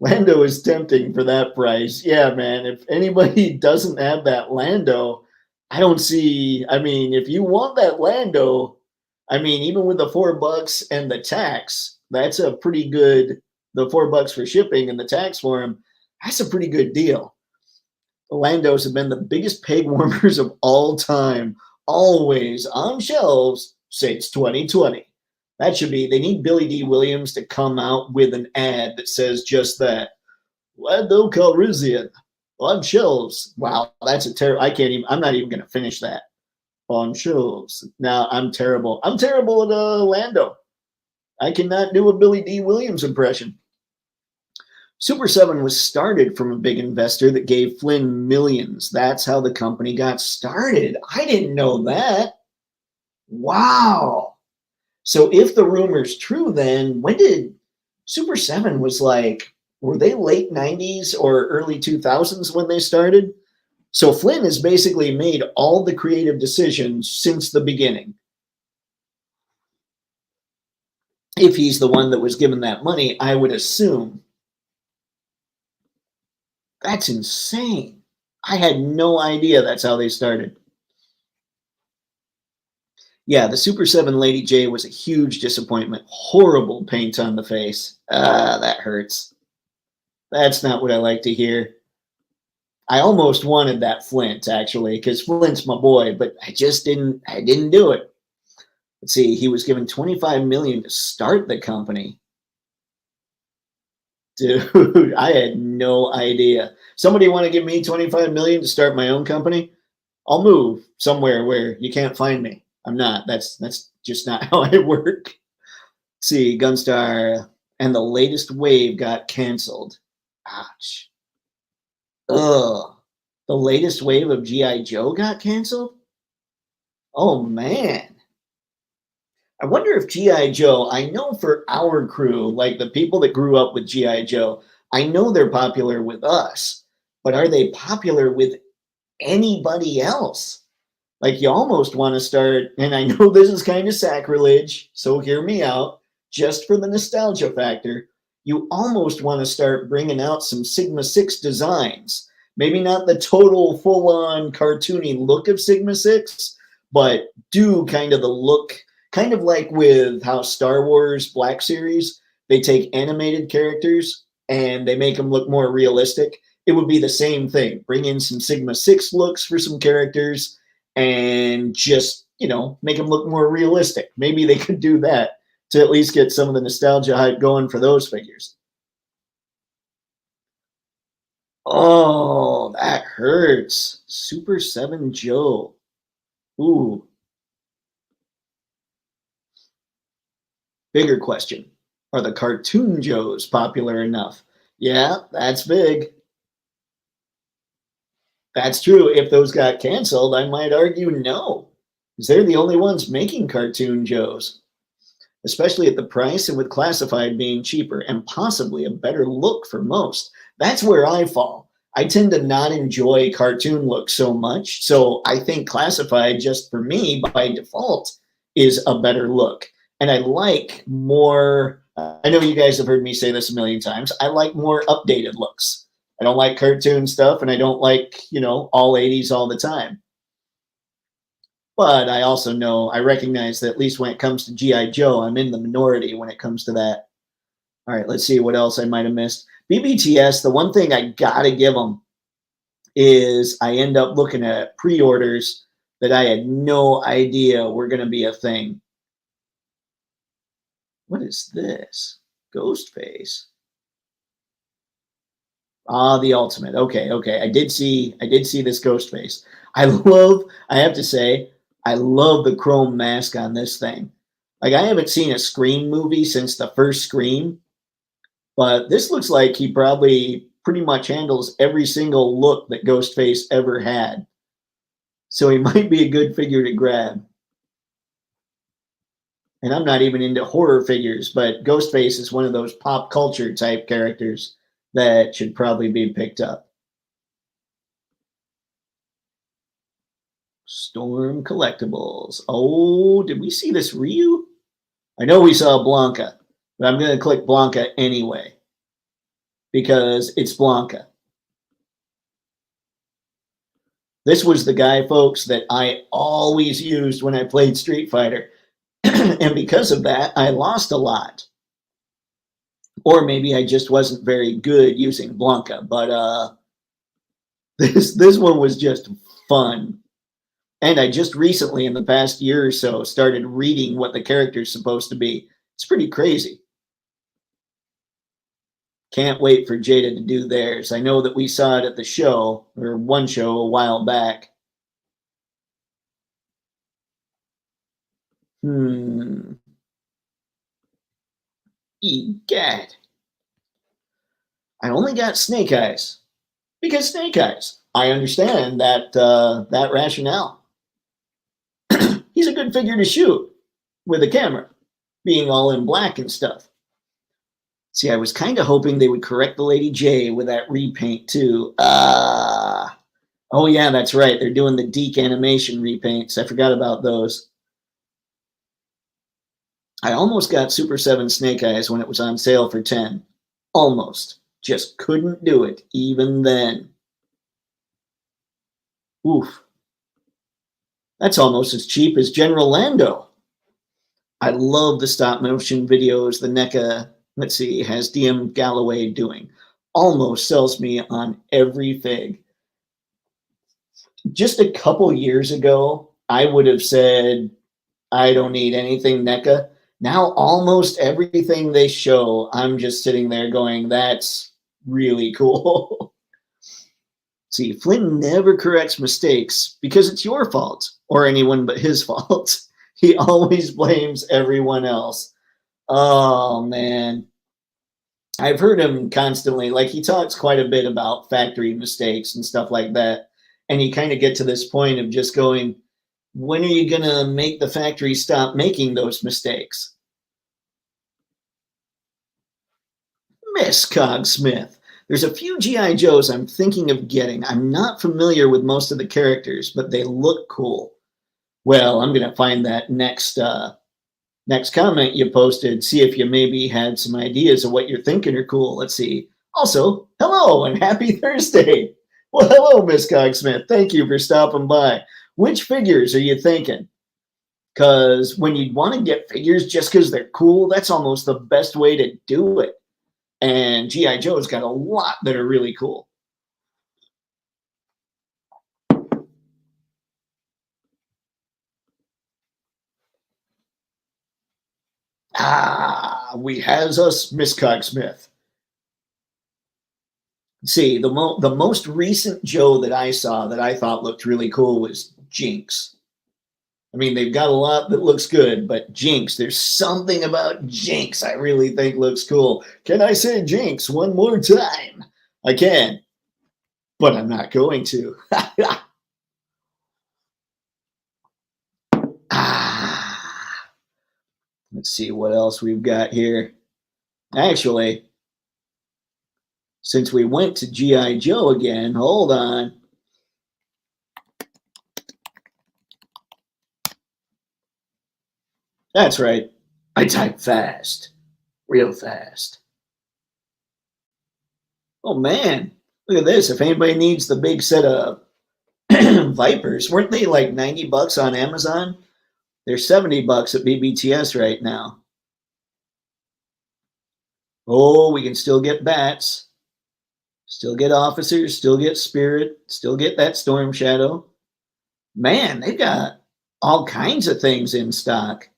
Lando is tempting for that price. Yeah, man. If anybody doesn't have that Lando, I don't see. I mean, if you want that Lando, I mean, even with the $4 and the tax, that's a pretty good. The $4 for shipping and the tax for him, that's a pretty good deal. The Landos have been the biggest peg warmers of all time. Always on shelves since 2020. That should be, they need Billy D. Williams to come out with an ad that says just that. Lando Calrissian on shelves. Wow, that's a terrible, I'm not even going to finish that. On shelves. Now, I'm terrible. I'm terrible at Lando. I cannot do a Billy D. Williams impression. Super 7 was started from a big investor that gave Flynn millions. That's how the company got started. I didn't know that. Wow. So if the rumor's true, then when did Super 7 was like, were they late 90s or early 2000s when they started? So Flynn has basically made all the creative decisions since the beginning. If he's the one that was given that money, I would assume. That's insane. I had no idea that's how they started. Yeah, the Super 7 Lady J was a huge disappointment. Horrible paint on the face. That hurts. That's not what I like to hear. I almost wanted that Flint, actually, because Flint's my boy, but I didn't do it. Let's see, he was given $25 million to start the company. Dude, I had no idea. Somebody want to give me $25 million to start my own company? I'll move somewhere where you can't find me. I'm not. That's just not how I work. Let's see, Gunstar. and the latest wave got canceled. Ouch. Ugh. The latest wave of G.I. Joe got canceled? Oh, man. I wonder if G.I. Joe, I know for our crew, like the people that grew up with G.I. Joe, I know they're popular with us, but are they popular with anybody else? Like you almost want to start, and I know this is kind of sacrilege, so hear me out, just for the nostalgia factor, you almost want to start bringing out some Sigma 6 designs. Maybe not the total full-on cartoony look of Sigma 6, but do kind of the look, kind of like with how Star Wars Black Series, they take animated characters and they make them look more realistic. It would be the same thing. Bring in some Sigma 6 looks for some characters and just, make them look more realistic. Maybe they could do that to at least get some of the nostalgia hype going for those figures. Oh, that hurts. Super 7 Joe. Ooh. Bigger question. Are the cartoon Joes popular enough? Yeah, that's big. That's true. If those got canceled, I might argue no, because they're the only ones making cartoon Joes, especially at the price and with classified being cheaper and possibly a better look for most. That's where I fall. I tend to not enjoy cartoon looks so much, so I think classified just for me by default is a better look. And I like more, I know you guys have heard me say this a million times, I like more updated looks. I don't like cartoon stuff, and I don't like, all 80s all the time. But I also know, I recognize that at least when it comes to G.I. Joe, I'm in the minority when it comes to that. All right, let's see what else I might have missed. BBTS, the one thing I gotta give them is I end up looking at pre-orders that I had no idea were going to be a thing. What is this? Ghostface. Ah, the ultimate. Okay. I did see this Ghostface. I have to say, I love the chrome mask on this thing. Like, I haven't seen a Scream movie since the first Scream, but this looks like he probably pretty much handles every single look that Ghostface ever had. So he might be a good figure to grab. And I'm not even into horror figures, but Ghostface is one of those pop culture type characters that should probably be picked up. Storm Collectibles. Oh, did we see this Ryu? I know we saw Blanca, but I'm going to click Blanca anyway because it's Blanca. This was the guy, folks, that I always used when I played Street Fighter. And because of that, I lost a lot. Or maybe I just wasn't very good using Blanca. But this one was just fun. And I just recently, in the past year or so, started reading what the character's supposed to be. It's pretty crazy. Can't wait for Jada to do theirs. I know that we saw it at the show, or one show a while back. Egad. I only got Snake Eyes. Because Snake Eyes. I understand that that rationale. He's a good figure to shoot with a camera, being all in black and stuff. See, I was kind of hoping they would correct the Lady J with that repaint too. Oh yeah, that's right. They're doing the Deke animation repaints. I forgot about those. I almost got Super 7 Snake Eyes when it was on sale for 10. Almost. Just couldn't do it even then. Oof. That's almost as cheap as General Lando. I love the stop motion videos the NECA, let's see, has DM Galloway doing. Almost sells me on every fig. Just a couple years ago, I would have said, I don't need anything NECA. Now, almost everything they show, I'm just sitting there going, that's really cool. See, Flynn never corrects mistakes because it's your fault or anyone but his fault. He always blames everyone else. Oh, man. I've heard him constantly, like he talks quite a bit about factory mistakes and stuff like that. And you kind of get to this point of just going, when are you going to make the factory stop making those mistakes? Miss Cogsmith. There's a few G.I. Joes I'm thinking of getting. I'm not familiar with most of the characters, but they look cool. Well, I'm going to find that next comment you posted, see if you maybe had some ideas of what you're thinking are cool. Let's see. Also, hello and happy Thursday. Well, hello, Miss Cogsmith. Thank you for stopping by. Which figures are you thinking? Because when you want to get figures just because they're cool, that's almost the best way to do it. And G.I. Joe's got a lot that are really cool. We has us Miss Cogsmith. See, the most recent Joe that I saw that I thought looked really cool was Jinx. I mean, they've got a lot that looks good, but Jinx, there's something about Jinx I really think looks cool. Can I say Jinx one more time? I can, but I'm not going to. Let's see what else we've got here. Actually, since we went to G.I. Joe again, hold on. That's right. I type fast, real fast. Oh man, look at this. If anybody needs the big set of Vipers, weren't they like $90 on Amazon? They're $70 at BBTS right now. Oh, we can still get bats, still get officers, still get spirit, still get that storm shadow. Man, they've got all kinds of things in stock.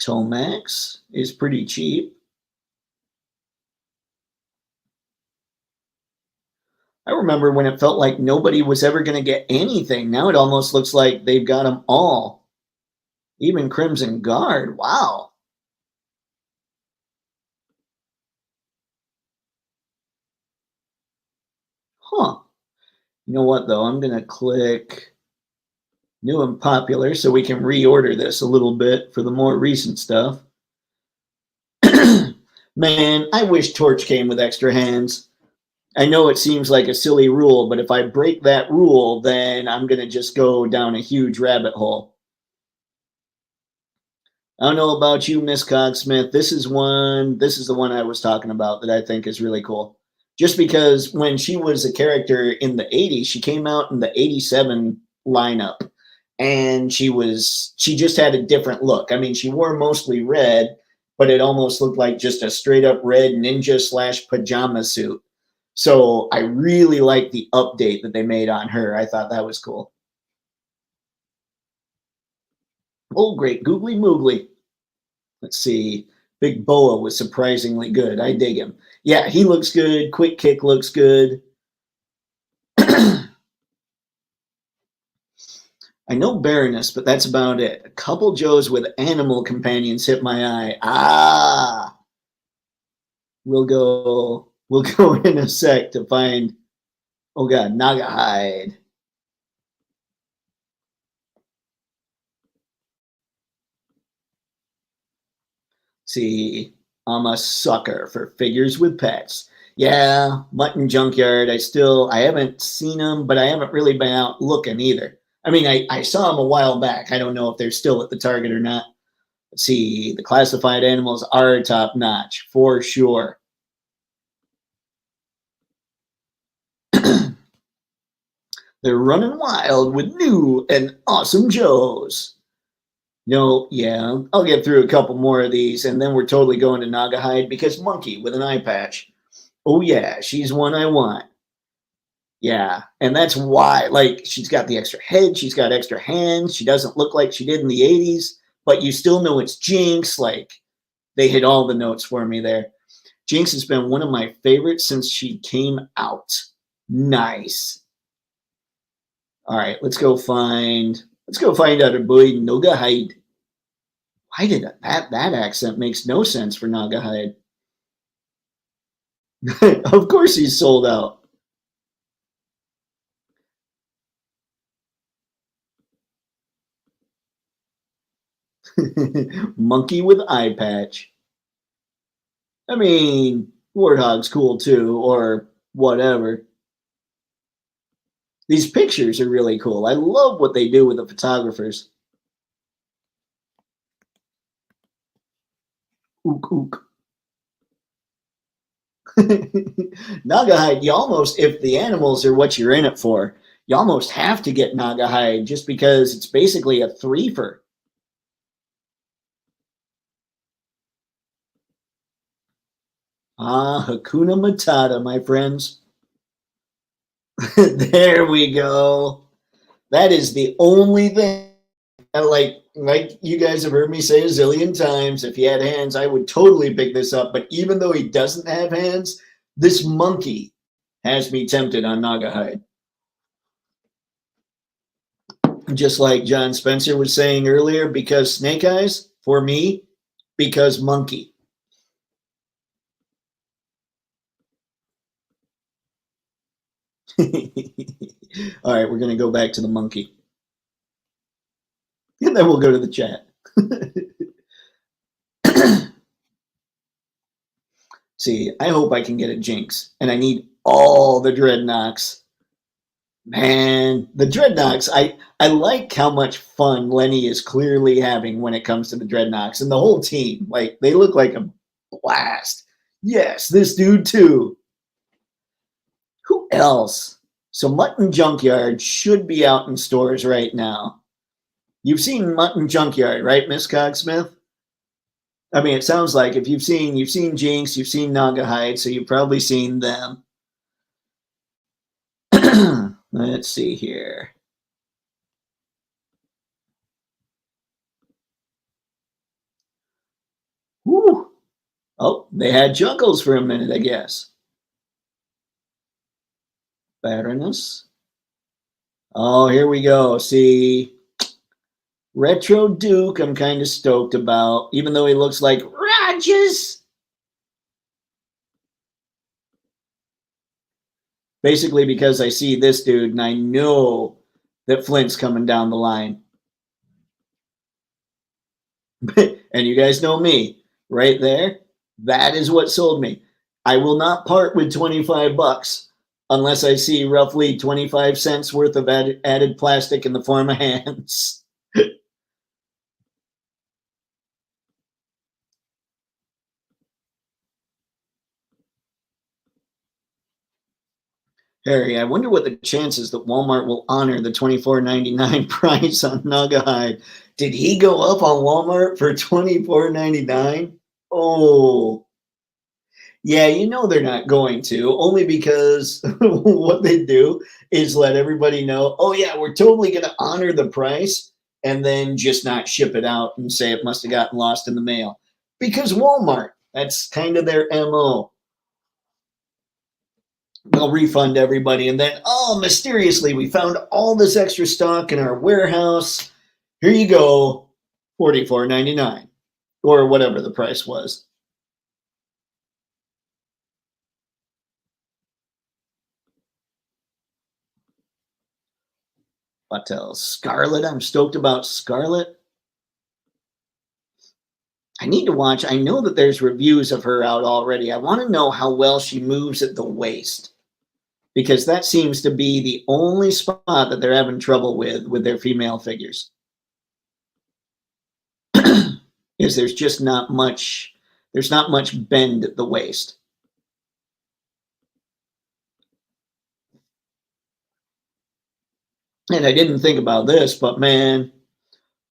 Tomax is pretty cheap. I remember when it felt like nobody was ever going to get anything. Now it almost looks like they've got them all. Even Crimson Guard. Wow. Huh. You know what, though? I'm going to click new and popular so we can reorder this a little bit for the more recent stuff. Man, I wish Torch came with extra hands. I know it seems like a silly rule, but if I break that rule, then I'm going to just go down a huge rabbit hole. I don't know about you, Miss Cogsmith. This is the one I was talking about that I think is really cool. Just because when she was a character in the 80s, she came out in the 87 lineup and she just had a different look. I mean, she wore mostly red, but it almost looked like just a straight up red ninja / pajama suit. So I really like the update that they made on her. I thought that was cool. Oh, great googly moogly. Let's see. Big Boa was surprisingly good. I dig him. Yeah, he looks good. Quick Kick looks good. I know Baroness, but that's about it. A couple Joes with animal companions hit my eye. We'll go in a sec to find, oh god, Nagahide. See, I'm a sucker for figures with pets. Yeah, Mutton Junkyard. I haven't seen them, but I haven't really been out looking either. I mean, I saw them a while back. I don't know if they're still at the Target or not. Let's see, the classified animals are top notch for sure. They're running wild with new and awesome Joes. No, yeah, I'll get through a couple more of these, and then we're totally going to Nagahide because Monkey with an eye patch. Oh yeah, she's one I want. Yeah, and that's why, like, she's got the extra head, she's got extra hands, she doesn't look like she did in the 80s, but you still know it's Jinx. Like, they hit all the notes for me there. Jinx has been one of my favorites since she came out. Nice. All right, let's go find our boy Nogahide. I did that accent makes no sense for Naga hide. Of course he's sold out. Monkey with eye patch. I mean, Warthog's cool too, or whatever. These pictures are really cool. I love what they do with the photographers. Ook ook. Naga you almost, if the animals are what you're in it for, you almost have to get Naga just because it's basically a threefer. Ah, Hakuna Matata, my friends. There we go. That is the only thing. Like you guys have heard me say a zillion times, if he had hands, I would totally pick this up. But even though he doesn't have hands, this monkey has me tempted on Naga. Just like John Spencer was saying earlier, because snake eyes, for me, because monkey. All right, we're going to go back to the monkey. And then we'll go to the chat. See, I hope I can get a Jinx. And I need all the Dreadnoks. Man, the Dreadnoks, I like how much fun Lenny is clearly having when it comes to the Dreadnoks. And the whole team, like, they look like a blast. Yes, this dude too. Who else? So Mutton Junkyard should be out in stores right now. You've seen Mutton Junkyard, right, Miss Cogsmith? I mean, it sounds like if you've seen Jinx, you've seen Naga so you've probably seen them. Let's see here. Woo. Oh, they had Juggles for a minute, I guess. Baroness. Oh, here we go. See, Retro Duke, I'm kind of stoked about, even though he looks like Rogers. Basically because I see this dude and I know that Flint's coming down the line. And you guys know me, right there. That is what sold me. I will not part with 25 bucks unless I see roughly 25 cents worth of added plastic in the form of hands. Harry, I wonder what the chances that Walmart will honor the $24.99 price on Naga hide. Did he go up on Walmart for $24.99? Oh, yeah, you know they're not going to, only because what they do is let everybody know, oh, yeah, we're totally going to honor the price and then just not ship it out and say it must have gotten lost in the mail. Because Walmart, that's kind of their MO. They'll refund everybody. And then, oh, mysteriously, we found all this extra stock in our warehouse. Here you go, $44.99 or whatever the price was. What else? Scarlet. I'm stoked about Scarlet. I need to watch. I know that there's reviews of her out already. I want to know how well she moves at the waist, because that seems to be the only spot that they're having trouble with their female figures. Is there's just not much, there's not much bend at the waist. And I didn't think about this, but man,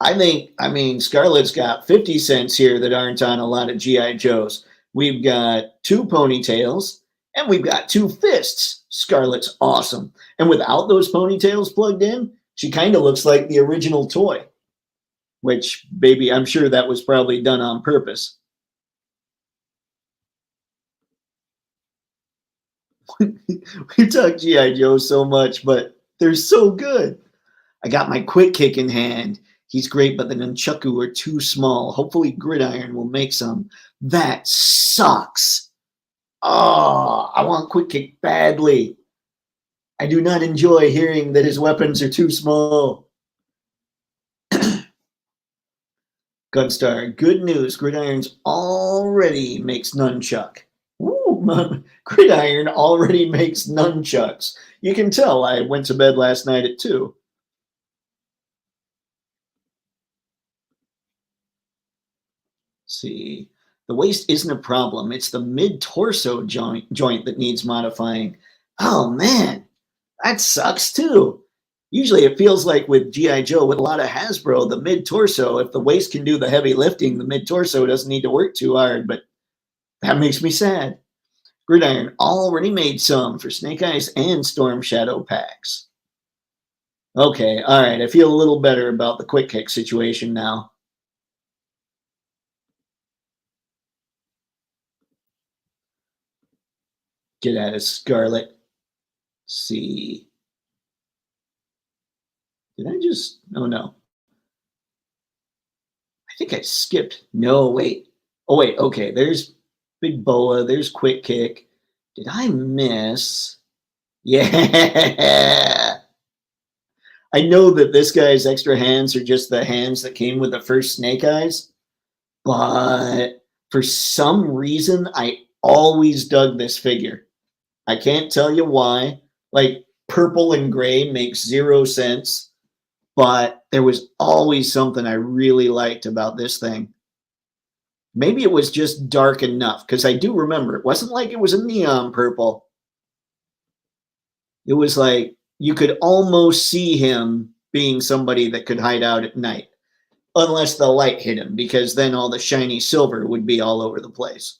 I mean, Scarlett's got 50 cents here that aren't on a lot of G.I. Joes. We've got 2 ponytails and we've got 2 fists. Scarlett's awesome. And without those ponytails plugged in, she kind of looks like the original toy, which, baby, I'm sure that was probably done on purpose. We talk G.I. Joe so much, but they're so good. I got my quick kick in hand. He's great, but the nunchaku are too small. Hopefully Gridiron will make some. That sucks. Oh, I want Quick Kick badly. I do not enjoy hearing that his weapons are too small. Gunstar, good news. Gridiron's already makes nunchuck. Ooh, Gridiron already makes nunchucks. You can tell I went to bed last night at 2. Let's see. The waist isn't a problem. It's the mid-torso joint that needs modifying. Oh, man. That sucks, too. Usually it feels like with G.I. Joe, with a lot of Hasbro, the mid-torso, if the waist can do the heavy lifting, the mid-torso doesn't need to work too hard, but that makes me sad. Gridiron already made some for Snake Eyes and Storm Shadow packs. Okay, all right, I feel a little better about the Quick Kick situation now. Get at it, Scarlet. Let's see. Did I just... Oh, no. I think I skipped. No, wait. Oh, wait. Okay, there's Big Boa. There's Quick Kick. Did I miss? Yeah. I know that this guy's extra hands are just the hands that came with the first Snake Eyes, but for some reason, I always dug this figure. I can't tell you why. Like, purple and gray makes 0 sense. But there was always something I really liked about this thing. Maybe it was just dark enough, because I do remember it wasn't like it was a neon purple. It was like you could almost see him being somebody that could hide out at night, unless the light hit him, because then all the shiny silver would be all over the place.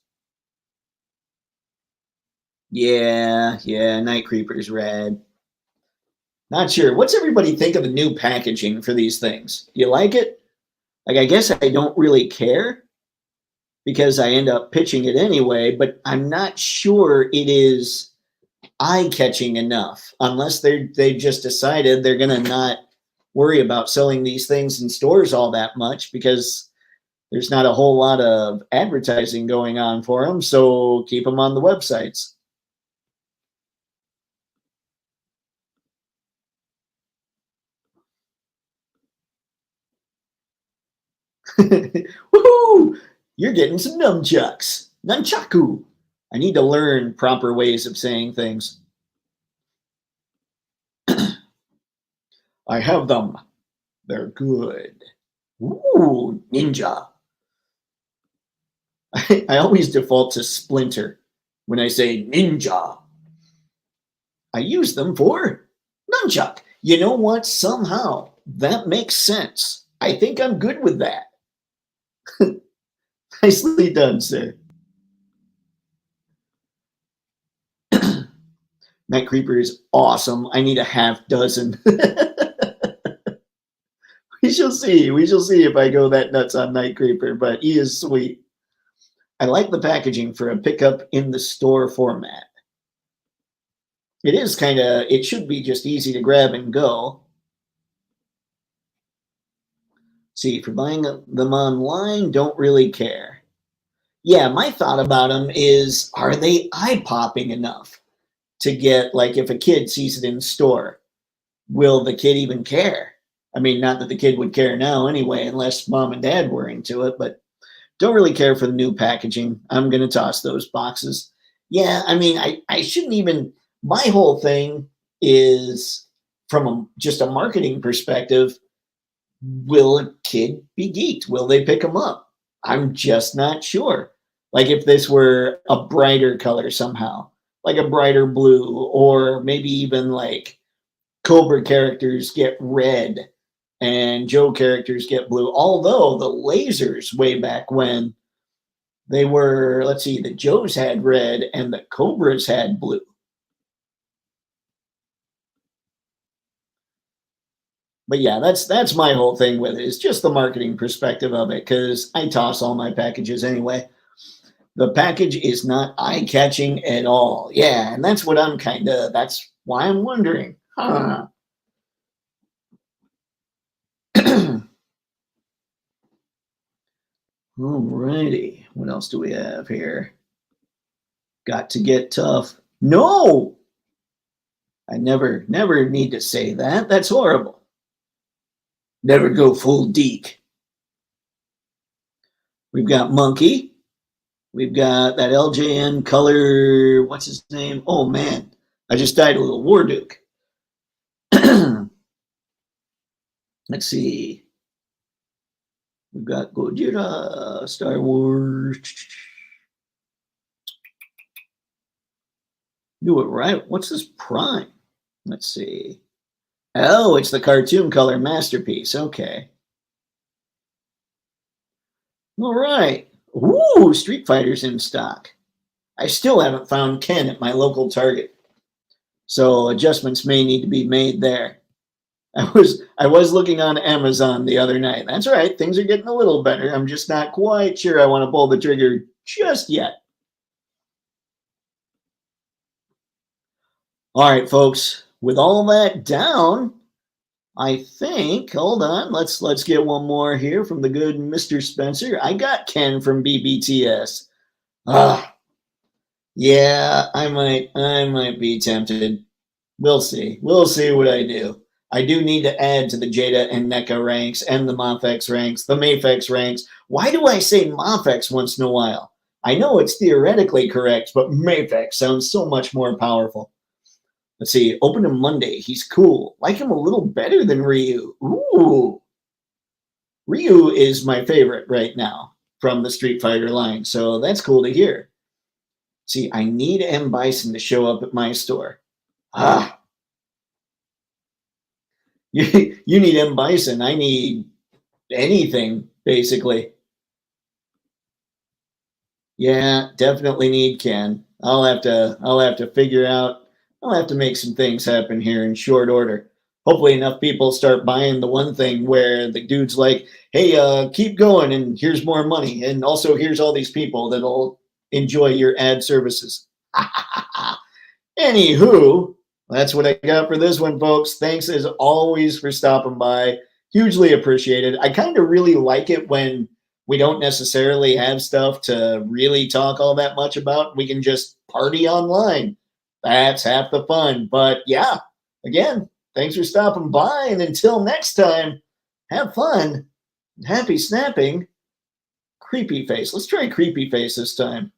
Yeah, Night Creeper's red. Not sure. What's everybody think of the new packaging for these things? You like it? Like, I guess I don't really care because I end up pitching it anyway, but I'm not sure it is eye-catching enough unless they just decided they're going to not worry about selling these things in stores all that much because there's not a whole lot of advertising going on for them, so keep them on the websites. Woohoo! You're getting some nunchucks. Nunchaku. I need to learn proper ways of saying things. I have them. They're good. Ooh, ninja. I always default to Splinter when I say ninja. I use them for nunchuck. You know what? Somehow that makes sense. I think I'm good with that. Nicely done, sir. Night Creeper is awesome. I need a half dozen. We shall see. We shall see if I go that nuts on Night Creeper, but he is sweet. I like the packaging for a pickup in the store format. It is kind of, it should be just easy to grab and go. See, for buying them online, don't really care. Yeah, my thought about them is, are they eye-popping enough to get, like, if a kid sees it in the store, will the kid even care? I mean, not that the kid would care now anyway, unless mom and dad were into it, but don't really care for the new packaging. I'm going to toss those boxes. Yeah, I mean, I shouldn't even, my whole thing is from just a marketing perspective, will a kid be geeked? Will they pick them up? I'm just not sure. Like if this were a brighter color somehow, like a brighter blue, or maybe even like Cobra characters get red and Joe characters get blue. Although the lasers way back when they were, let's see, the Joes had red and the Cobras had blue. But yeah, that's my whole thing with it. It's just the marketing perspective of it because I toss all my packages anyway. The package is not eye-catching at all. Yeah, and that's what I'm that's why I'm wondering. Huh. Alrighty. What else do we have here? Got to get tough. No! I never need to say that. That's horrible. Never go full deek. We've got Monkey. We've got that LJN color. What's his name? Oh, man. I just died a little. Warduke. Let's see. We've got Gojira, Star Wars. Do it right. What's this Prime? Let's see. Oh, it's the cartoon color masterpiece. Okay. All right. Ooh, Street Fighter's in stock. I still haven't found Ken at my local Target, so adjustments may need to be made there. I was looking on Amazon the other night. That's right, things are getting a little better. I'm just not quite sure I want to pull the trigger just yet. All right, folks, with all that down, I think, hold on, let's get one more here from the good Mr. Spencer. I got Ken from BBTS. Yeah, I might be tempted. We'll see. We'll see what I do. I do need to add to the Jada and NECA ranks and the Mafex ranks, the Mafex ranks. Why do I say Mafex once in a while? I know it's theoretically correct, but Mafex sounds so much more powerful. Let's see. Open him Monday. He's cool. Like him a little better than Ryu. Ooh. Ryu is my favorite right now from the Street Fighter line, so that's cool to hear. See, I need M. Bison to show up at my store. You need M. Bison. I need anything, basically. Yeah, definitely need Ken. I'll have to figure out. I'll have to make some things happen here in short order. Hopefully enough people start buying the one thing where the dude's like, hey, keep going and here's more money. And also here's all these people that'll enjoy your ad services. Anywho, that's what I got for this one, folks. Thanks as always for stopping by. Hugely appreciated. I kind of really like it when we don't necessarily have stuff to really talk all that much about. We can just party online. That's half the fun. But yeah, again, thanks for stopping by. And until next time, have fun. Happy snapping. Creepy face. Let's try creepy face this time.